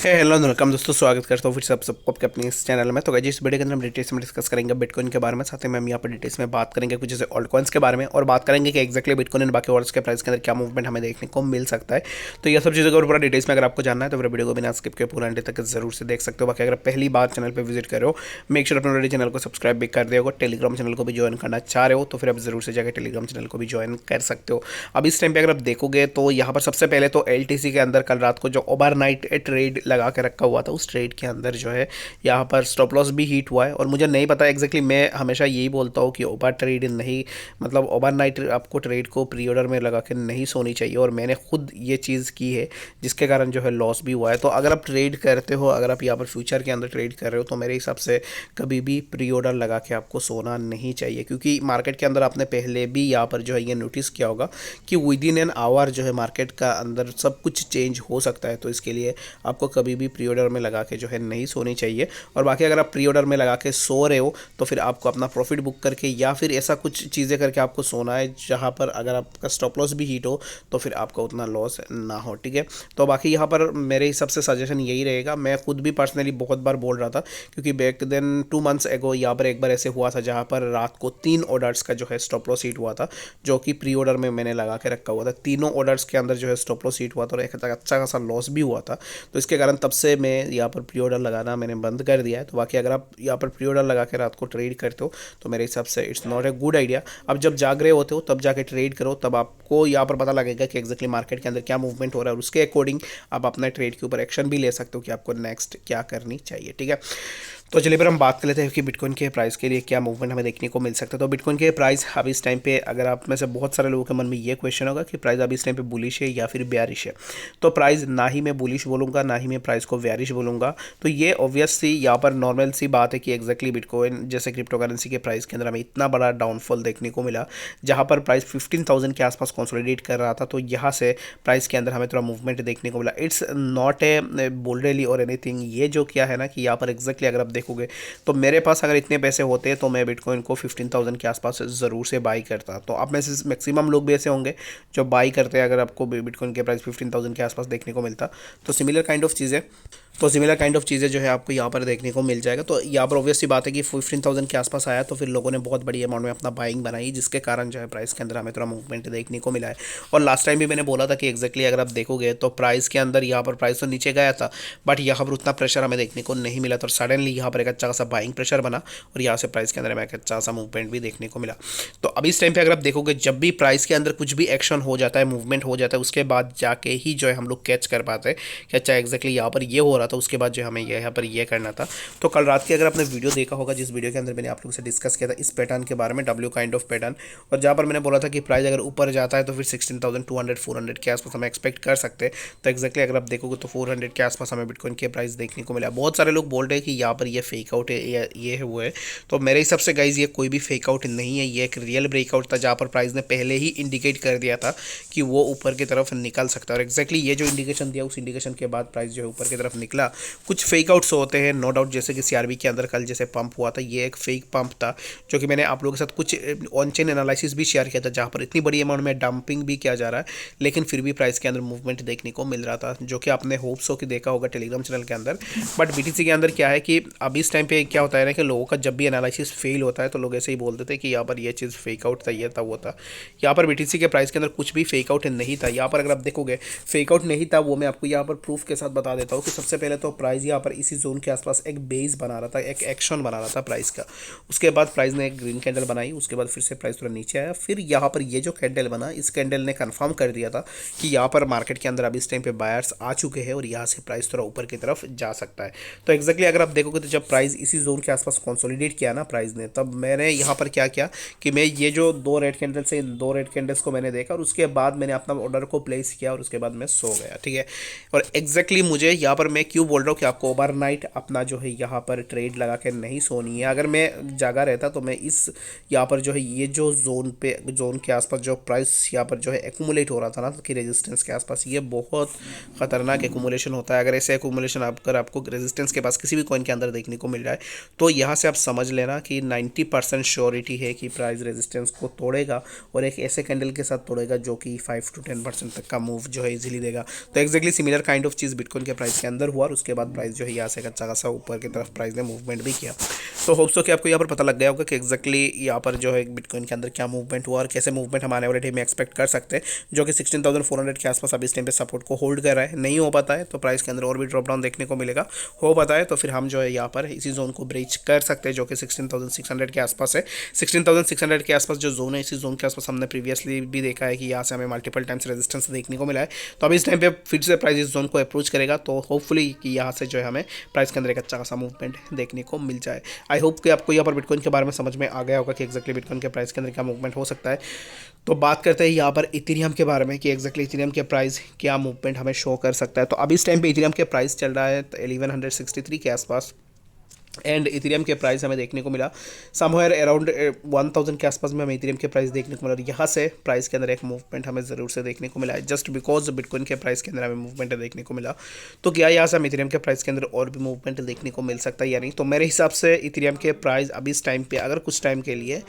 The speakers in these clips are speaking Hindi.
हेलो वेलकम दोस्तों, स्वागत करता हूँ फिर से आप सबको आपके अपने इस चैनल में। तो गाइस इस वीडियो के अंदर हम डिटेल्स में डिस्कस करेंगे बिटकॉइन के बारे में। साथ ही में हम यहाँ पर डिटेल्स में बात करेंगे कुछ जैसे ऑल्ट कॉइन्स के बारे में, और बात करेंगे कि एक्जैक्टली बिटकॉइन और बाकी ऑल्ट्स के प्राइस के अंदर क्या मूवमेंट हमें देखने को मिल सकता है। तो ये सब चीज़ों को पूरा डिटेल्स में अगर आपको जानना है तो फिर वीडियो को बिना स्किप के पूरा एंड तक जरूर से देख सकते हो। बाकी अगर पहली बार चैनल पर विजिट कर रहे हो, मेक श्योर अपने ऑलरेडी चैनल को सब्सक्राइब भी कर दिया होगा। टेलीग्राम चैनल को भी ज्वाइन करना चाह रहे हो तो फिर आप जरूर से जाकर टेलीग्राम चैनल को भी ज्वाइन कर सकते हो। अब इस टाइम पे अगर आप देखोगे तो यहाँ पर सबसे पहले तो एलटीसी के अंदर कल रात को जो ओवरनाइट ट्रेड लगा के रखा हुआ था, उस ट्रेड के अंदर जो है यहाँ पर स्टॉप लॉस भी हीट हुआ है। और मुझे नहीं पता एग्जैक्टली, मैं हमेशा यही बोलता हूँ कि ओवर ट्रेड नहीं, मतलब ओवरनाइट आपको ट्रेड को प्री ऑर्डर में लगा के नहीं सोनी चाहिए, और मैंने खुद ये चीज़ की है जिसके कारण जो है लॉस भी हुआ है। तो अगर आप ट्रेड करते हो, अगर आप यहाँ पर फ्यूचर के अंदर ट्रेड कर रहे हो, तो मेरे हिसाब से कभी भी प्री ऑर्डर लगा के आपको सोना नहीं चाहिए, क्योंकि मार्केट के अंदर आपने पहले भी यहाँ पर जो है ये नोटिस किया होगा कि विद इन एन आवर जो है मार्केट का अंदर सब कुछ चेंज हो सकता है। तो इसके लिए आपको कभी भी प्री ऑर्डर में लगा के जो है नहीं सोनी चाहिए। और बाकी अगर आप प्री ऑर्डर में लगा के सो रहे हो तो फिर आपको अपना प्रॉफिट बुक करके या फिर ऐसा कुछ चीज़ें करके आपको सोना है जहां पर अगर आपका स्टॉप लॉस भी हिट हो तो फिर आपका उतना लॉस ना हो। ठीक है, तो बाकी यहाँ पर मेरे हिसाब से सजेशन यही रहेगा। मैं खुद भी पर्सनली बहुत बार बोल रहा था, क्योंकि बैक देन 2 मंथ्स एगो यहाँ पर एक बार ऐसे हुआ था जहाँ पर रात को 3 ऑर्डर्स का जो है स्टॉप लॉस हिट हुआ था, जो कि प्री ऑर्डर में मैंने लगा के रखा हुआ था। तीनों ऑर्डर्स के अंदर जो है स्टॉप लॉस हिट हुआ था और एक अच्छा खासा लॉस भी हुआ था। तो इसके कारण तब से मैं यहाँ पर प्री ऑर्डर लगाना मैंने बंद कर दिया है। तो बाकी अगर आप यहाँ पर प्री ऑर्डर लगा के रात को ट्रेड करते हो तो मेरे हिसाब से it's not a good idea. अब जब जाग रहे होते हो तब जाके ट्रेड करो, तब आपको यहाँ पर पता लगेगा कि एक्जैक्टली मार्केट के अंदर क्या मूवमेंट हो रहा है, और उसके अकॉर्डिंग आप अपने ट्रेड के ऊपर एक्शन भी ले सकते हो कि आपको नेक्स्ट क्या करनी चाहिए। ठीक है, तो चलिए फिर हम बात कर लेते हैं कि बिटकॉइन के प्राइस के लिए क्या मूवमेंट हमें देखने को मिल सकता है। तो बिटकॉइन के प्राइस अभी इस टाइम पे, अगर आप में से बहुत सारे लोगों के मन में ये क्वेश्चन होगा कि प्राइस अभी इस टाइम पे बुलिश है या फिर बेयरिश है, तो प्राइस ना ही मैं बुलिश बोलूँगा ना ही मैं प्राइस को बेयरिश बोलूँगा। तो ये ऑब्वियसली यहाँ पर नॉर्मल सी बात है कि एक्जैक्टली बिटकॉइन जैसे क्रिप्टो करेंसी के प्राइस के अंदर हमें इतना बड़ा डाउनफॉल देखने को मिला, जहाँ पर प्राइस 15,000 के आसपास कंसोलिडेट कर रहा था। तो यहाँ से प्राइस के अंदर हमें थोड़ा मूवमेंट देखने को मिला। इट्स नॉट ए बोल्डली और एनीथिंग। ये जो क्या है ना कि यहाँ पर एक्जैक्टली अगर आप देखोगे तो मेरे पास अगर इतने पैसे होते तो मैं बिटकॉइन को 15,000 के आसपास ज़रूर से बाई करता। तो आप में से मैक्सिमम लोग भी ऐसे होंगे जो बाई करते हैं अगर आपको बिटकॉइन के प्राइस 15,000 के आसपास देखने को मिलता। तो सिमिलर काइंड ऑफ चीज़ें जो है आपको यहाँ पर देखने को मिल जाएगा। तो यहाँ पर ऑब्वियस सी बात है कि 15,000 के आसपास आया तो फिर लोगों ने बहुत बड़ी अमाउंट में अपना बाइंग बनाई, जिसके कारण जो है प्राइस के अंदर हमें थोड़ा मूवमेंट देखने को मिला है। और लास्ट टाइम भी मैंने बोला था कि एक्जैक्टली अगर आप देखोगे तो प्राइस के अंदर यहाँ पर प्राइस तो नीचे गया था, बट यहाँ पर उतना प्रेशर हमें देखने को नहीं मिला। तो सडनली यहाँ पर एक अच्छा खासा बाइंग प्रेशर बना और यहाँ से प्राइस के अंदर हमें एक अच्छा सा मूवमेंट भी देखने को मिला। तो अभी इस टाइम पे अगर आप देखोगे, जब भी प्राइस के अंदर कुछ भी एक्शन हो जाता है, मूवमेंट हो जाता है, उसके बाद जाके ही जो है हम लोग कैच कर पाते हैं कि अच्छा एक्जैक्टली यहाँ पर ये हो रहा था, उसके बाद जो हमें यहाँ पर ये करना था। तो कल रात की अगर आपने वीडियो देखा होगा, जिस वीडियो के अंदर मैंने आप लोगों से डिस्कस किया था इस पैटर्न के बारे में, डब्ल्यू काइंड ऑफ पैटर्न, और जहाँ पर मैंने बोला था कि प्राइस अगर ऊपर जाता है तो फिर 16,200 400 के आसपास हमें एक्सपेक्ट कर सकते हैं। तो एक्जैक्टली अगर आप देखोगे तो 400 के आसपास हमें बिटकॉइन के प्राइस देखने को मिला। बहुत सारे लोग बोल रहे हैं कि यहाँ पर ये फेक आउट है या ये है वो है। तो मेरे हिसाब से गाइज ये कोई भी फेक आउट नहीं है, ये एक रियल ब्रेकआउट था जहाँ पर प्राइस ने पहले ही इंडिकेट कर दिया था कि वो ऊपर की तरफ निकल सकता है। और एक्जैक्टली ये जो इंडिकेशन दिया, उस इंडिकेशन के बाद प्राइस जो है ऊपर की तरफ निकला। कुछ फेक आउट्स होते हैं नो डाउट, जैसे कि सीआरबी के अंदर कल जैसे पंप हुआ था, ये एक फेक पंप था, जो कि मैंने आप लोगों के साथ कुछ ऑन चेन एनालिसिस भी शेयर किया था, जहाँ पर इतनी बड़ी अमाउंट में डंपिंग भी किया जा रहा है, लेकिन फिर भी प्राइस के अंदर मूवमेंट देखने को मिल रहा था, जो कि आपने होप्स हो कि देखा होगा टेलीग्राम चैनल के अंदर। बट बीटीसी के अंदर क्या है कि अभी इस टाइम पे क्या होता है ना कि लोगों का जब भी एनालिसिस फेल होता है तो लोग ऐसे ही बोल देते हैं कि यहाँ पर ये चीज़ फेक आउट था, ये था वो था। यहाँ पर बीटीसी के प्राइस के अंदर कुछ भी फेक आउट नहीं था। यहाँ पर अगर आप देखोगे फेक आउट नहीं था, वो मैं आपको यहाँ पर प्रूफ के साथ बता देता हूँ कि सबसे पहले तो प्राइस यहाँ पर इसी जोन के आसपास एक बेस बना रहा था, एक एक्शन बना रहा था प्राइस का। उसके बाद प्राइस ने एक ग्रीन कैंडल बनाई, उसके बाद फिर से प्राइस थोड़ा नीचे आया, फिर यहाँ पर ये जो कैंडल बना, इस कैंडल ने कंफर्म कर दिया था कि यहाँ पर मार्केट के अंदर अभी इस टाइम पे बायर्स आ चुके हैं और यहाँ से प्राइस थोड़ा ऊपर की तरफ जा सकता है। तो एक्जैक्टली अगर आप देखोगे तो जब प्राइस इसी जोन के आसपास कंसोलिडेट किया ना प्राइस ने, तब मैंने यहाँ पर क्या किया कि मैं ये जो दो रेड कैंडल से इन दो रेड कैंडल्स को मैंने देखा और उसके बाद मैंने अपना ऑर्डर को प्लेस किया और उसके बाद मैं सो गया। ठीक है, और एक्जैक्टली मुझे यहाँ पर मैं क्यों बोल रहा हूँ कि आपको ओवरनाइट अपना जो है यहाँ पर ट्रेड लगा के नहीं सोनी है। अगर मैं जागा रहता तो मैं इस यहाँ पर जो है ये जो जोन के आसपास जो प्राइस यहाँ पर जो है एक्यूमुलेट हो रहा था ना कि रेजिस्टेंस के आसपास, ये बहुत खतरनाक एक्यूमुलेशन होता है। अगर ऐसे एक्यूमुलेशन आपको रेजिस्टेंस के पास किसी भी कॉइन के अंदर देखने को मिल रहा है तो यहाँ से आप समझ लेना कि 90% श्योरिटी है कि प्राइस रेजिस्टेंस को तोड़ेगा और एक ऐसे कैंडल के साथ तोड़ेगा जो कि 5 to 10% तक का मूव जो है इजीली देगा। तो exactly similar kind of cheese bitcoin के प्राइस के अंदर हुआ। हुआ और उसके बाद प्राइस जो है यहाँ से अच्छा खासा ऊपर की तरफ प्राइस ने मूवमेंट भी किया। तो होप्स हो कि आपको यहाँ पर पता लग गया होगा कि एक्जैक्टली यहाँ पर जो है बिटकॉइन के अंदर क्या मूवमेंट हुआ और कैसे मूवमेंट हम आने वाले टाइम में एक्सपेक्ट कर सकते हैं, जो कि 16,400 के आसपास अभी इस टाइम पे सपोर्ट को होल्ड कर रहा है। नहीं हो पाता है तो प्राइस के अंदर और भी ड्रॉप डाउन देखने को मिलेगा, हो पाता है तो फिर हम जो है यहाँ पर इसी जोन को ब्रीच कर सकते हैं जो कि 16,600 के आसपास है। 16,600 के आसपास जो जोन है, इसी जोन के आसपास हमने प्रीवियसली भी देखा है कि यहाँ से हमें मल्टीपल टाइम्स रेजिस्टेंस देखने को मिला है। तो अभी इस टाइम पे फिर से प्राइस इस जोन को अप्रोच करेगा तो होपफुली कि यहाँ से जो है हमें प्राइस के अंदर एक अच्छा खासा मूवमेंट देखने को मिल जाए। आई होप कि आपको यहाँ पर बिटकॉइन के बारे में समझ में आ गया होगा कि एक्जैक्टली बिटकॉइन के प्राइस के अंदर क्या मूवमेंट हो सकता है। तो बात करते हैं यहाँ पर इथेरियम के बारे में कि एक्जैक्टली इथेरियम के प्राइस क्या मूवमेंट हमें शो कर सकता है। तो अभी इस टाइम पे इथेरियम के प्राइस चल रहा है 1163 के आसपास एंड इथेरियम के प्राइस हमें देखने को मिला समवेयर अराउंड 1000 के आसपास में हमें इथेरियम के प्राइस देखने को मिला और यहाँ से प्राइस के अंदर एक मूवमेंट हमें ज़रूर से देखने को मिला है जस्ट बिकॉज बिटकॉइन के प्राइस के अंदर हमें मूवमेंट देखने को मिला। तो क्या यहाँ से हम इथेरियम के प्राइस के अंदर और भी मूवमेंट देखने को मिल सकता है या नहीं? तो मेरे हिसाब से इथेरियम के प्राइस अभी इस टाइम पर अगर कुछ टाइम के लिए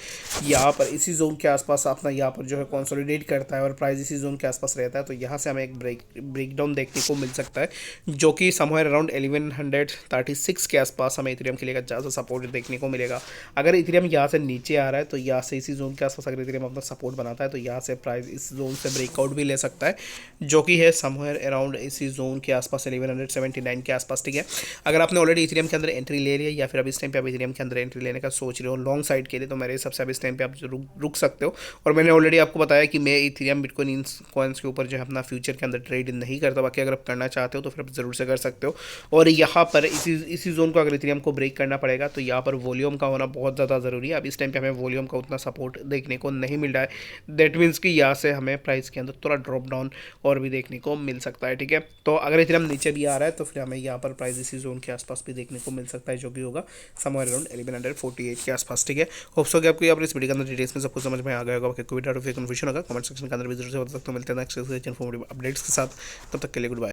यहाँ पर इसी जोन के आसपास अपना यहाँ पर जो है कंसोलिडेट करता है और प्राइस इसी जोन के आसपास रहता है तो यहाँ से हमें एक ब्रेक डाउन देखने को मिल सकता है जो कि समवेयर अराउंड 1136 के आसपास हमें इथेरियम के लिए ज़्यादा सपोर्ट देखने को मिलेगा। अगर इथेरियम यहाँ से नीचे आ रहा है तो यहाँ से इसी जोन के आसपास अगर इथेरियम अपना सपोर्ट बनाता है तो यहाँ से प्राइस इस जोन से ब्रेकआउट भी ले सकता है जो कि है समवेयर अराउंड इसी जोन के आसपास 1179 के आसपास। ठीक है, अगर आपने ऑलरेडी इथेरियम के अंदर एंट्री ले लिया या फिर अभी इस टाइम पे आप इथेरियम के अंदर एंट्री लेने का सोच रहे हो लॉन्ग साइड के लिए तो मेरे हिसाब से अभी इस टाइम पे आप रुक सकते हो। और मैंने ऑलरेडी आपको बताया कि मैं इथेरियम बिटकॉइन कॉइन्स के ऊपर जो है अपना फ्यूचर के अंदर ट्रेड नहीं करता, बाकी अगर आप करना चाहते हो तो फिर आप ज़रूर से कर सकते हो। और यहाँ पर इसी जोन को अगर इथेरियम को ब्रेक करना पड़ेगा तो यहाँ पर वॉल्यूम का होना बहुत ज़्यादा ज़रूरी है। अब इस टाइम पे हमें वॉल्यूम का उतना सपोर्ट देखने को नहीं मिल रहा है, दैट मीन्स कि यहाँ से हमें प्राइस के अंदर थोड़ा ड्रॉप डाउन और भी देखने को मिल सकता है। ठीक है, तो अगर इथेरियम नीचे भी आ रहा है तो फिर हमें यहाँ पर प्राइस इसी जोन के आसपास भी देखने को मिल सकता है जो भी होगा समवेयर अराउंड 1148 के आसपास। ठीक है, होप्स हो कि आपको यहाँ पर इस वीडियो के अंदर डिटेल्स में सब कुछ समझ में आ गया होगा। कोई डाउट फिर कन्फ्यूजन होगा कमेंट सेक्शन के अंदर भी जरूर से बता सकते हो। मिलते हैं नेक्स्ट इन्फॉर्मेटिव अपडेट्स के साथ, तब तक के लिए गुड बाय।